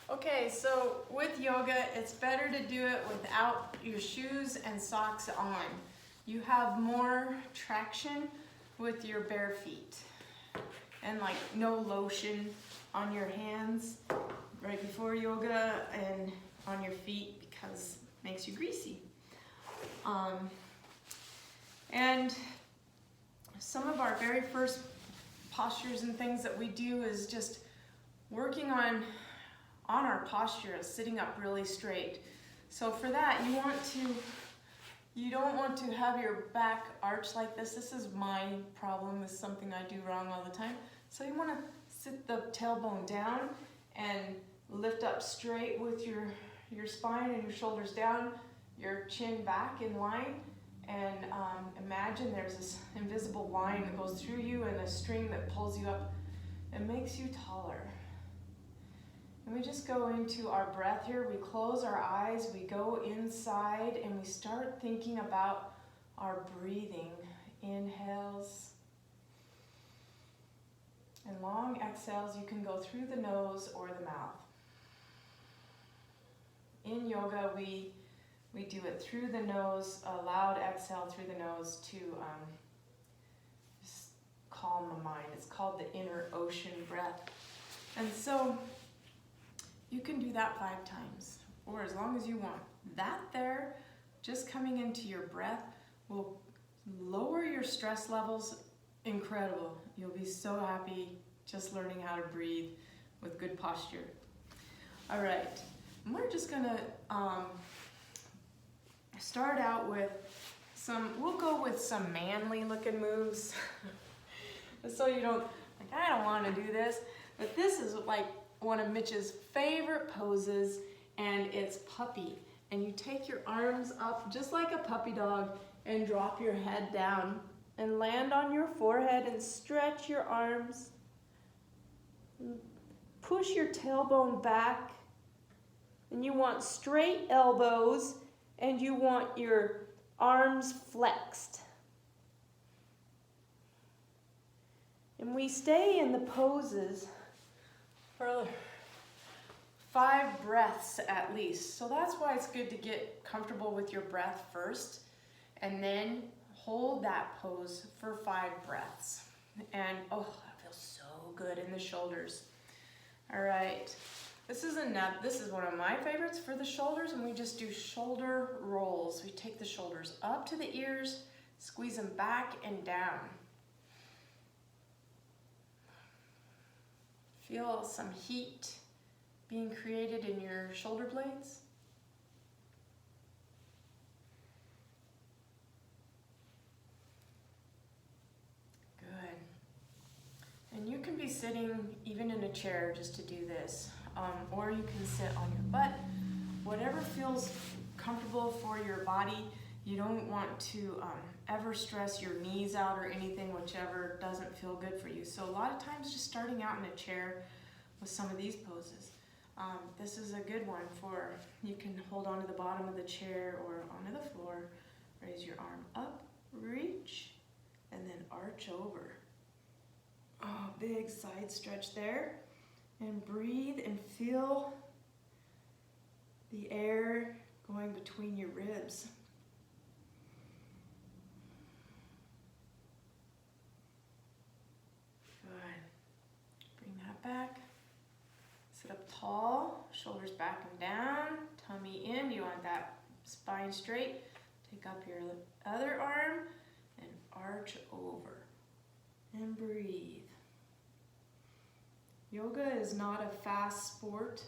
Okay, so with yoga, it's better to do it without your shoes and socks on. You have more traction with your bare feet. And like no lotion on your hands right before yoga and on your feet because it makes you greasy. And some of our very first postures and things that we do is just working on our posture of sitting up really straight. So for that, you don't want to have your back arch like this. This is my problem. This is something I do wrong all the time. So you want to sit the tailbone down and lift up straight with your spine and your shoulders down, your chin back in line, and imagine there's this invisible line that goes through you and a string that pulls you up and makes you taller. And we just go into our breath here. We close our eyes, we go inside, and we start thinking about our breathing. Inhales and long exhales. You can go through the nose or the mouth. In yoga, we do it through the nose, a loud exhale through the nose to just calm the mind. It's called the inner ocean breath. And so you can do that 5 times, or as long as you want. That there, just coming into your breath, will lower your stress levels. Incredible. You'll be so happy just learning how to breathe with good posture. All right, we're just gonna start out with we'll go with some manly looking moves. So you don't, like, I don't wanna do this, but this is like one of Mitch's favorite poses, and it's puppy. And you take your arms up just like a puppy dog and drop your head down and land on your forehead and stretch your arms. Push your tailbone back, and you want straight elbows, and you want your arms flexed. And we stay in the poses for 5 breaths at least. So that's why it's good to get comfortable with your breath first, and then hold that pose for 5 breaths. And oh, that feels so good in the shoulders. All right, this is one of my favorites for the shoulders, and we just do shoulder rolls. We take the shoulders up to the ears, squeeze them back and down. Feel some heat being created in your shoulder blades. Good. And you can be sitting even in a chair just to do this, or you can sit on your butt. Whatever feels comfortable for your body. You don't want to ever stress your knees out or anything, whichever doesn't feel good for you. So a lot of times just starting out in a chair with some of these poses. This is a good one for, you can hold onto the bottom of the chair or onto the floor, raise your arm up, reach, and then arch over. Oh, big side stretch there. And breathe and feel the air going between your ribs. Good. Bring that back. Sit up tall, shoulders back and down, tummy in. You want that spine straight. Take up your other arm and arch over. And breathe. Yoga is not a fast sport.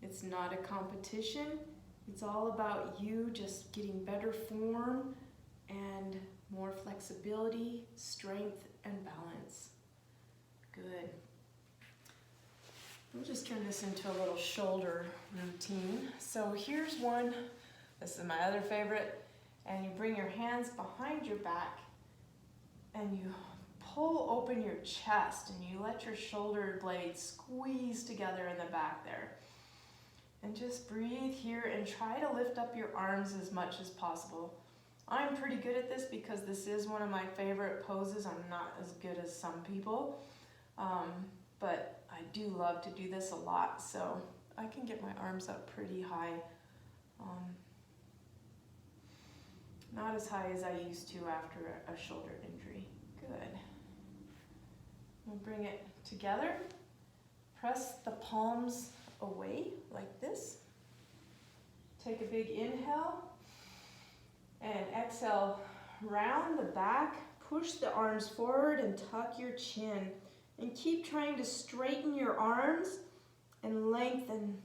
It's not a competition. It's all about you just getting better form and more flexibility, strength, and balance. Good. We'll just turn this into a little shoulder routine. So here's one. This is my other favorite. And you bring your hands behind your back and you pull open your chest and you let your shoulder blades squeeze together in the back there. And just breathe here and try to lift up your arms as much as possible. I'm pretty good at this because this is one of my favorite poses. I'm not as good as some people, but I do love to do this a lot, so I can get my arms up pretty high. Not as high as I used to after a shoulder injury. Good. We'll bring it together. Press the palms away like this. Take a big inhale and exhale, round the back, push the arms forward and tuck your chin. And keep trying to straighten your arms and lengthen.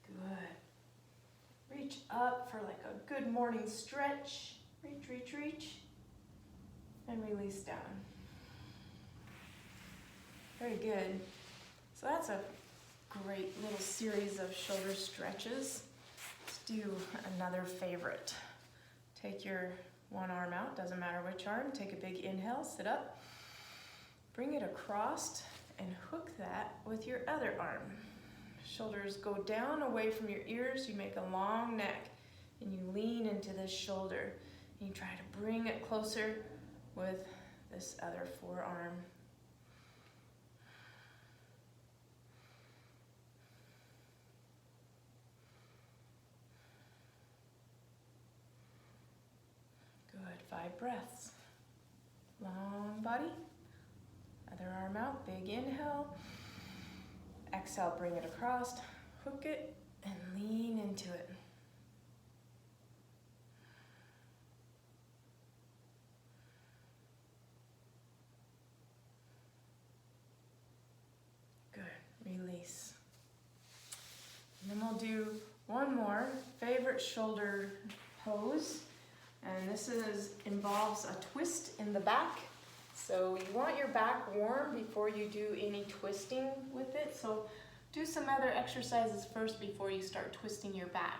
Good. Reach up for like a good morning stretch. Reach, reach, reach. And release down. Very good. So that's a great little series of shoulder stretches. Let's do another favorite. Take your one arm out, doesn't matter which arm. Take a big inhale, sit up. Bring it across and hook that with your other arm. Shoulders go down away from your ears. You make a long neck and you lean into this shoulder. And you try to bring it closer with this other forearm. Good, 5 breaths. Long body. Other arm out, big inhale. Exhale, bring it across, hook it, and lean into it. Good, release. And then we'll do one more favorite shoulder pose. And this involves a twist in the back. So you want your back warm before you do any twisting with it. So do some other exercises first before you start twisting your back.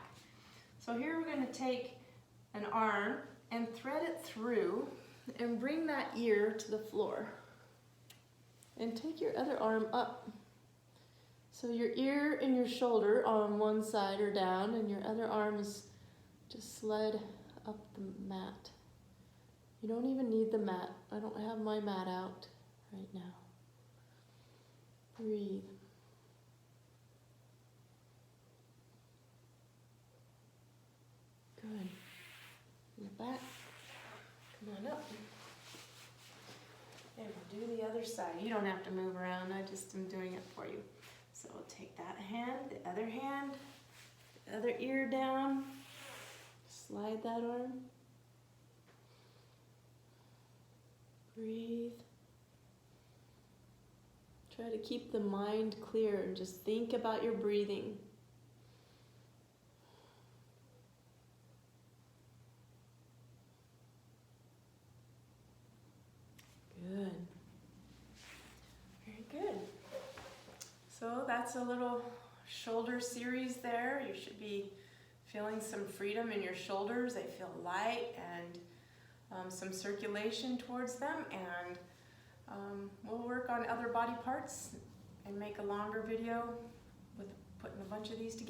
So here we're going to take an arm and thread it through and bring that ear to the floor. And take your other arm up. So your ear and your shoulder on one side are down and your other arm is just slid up the mat. You don't even need the mat. I don't have my mat out right now. Breathe. Good. In the back. Come on up. And we'll do the other side. You don't have to move around. I just am doing it for you. So we'll take that hand, the other ear down. Slide that arm. Breathe. Try to keep the mind clear and just think about your breathing. Good. Very good. So that's a little shoulder series there. You should be feeling some freedom in your shoulders. They feel light and some circulation towards them, and we'll work on other body parts and make a longer video with putting a bunch of these together.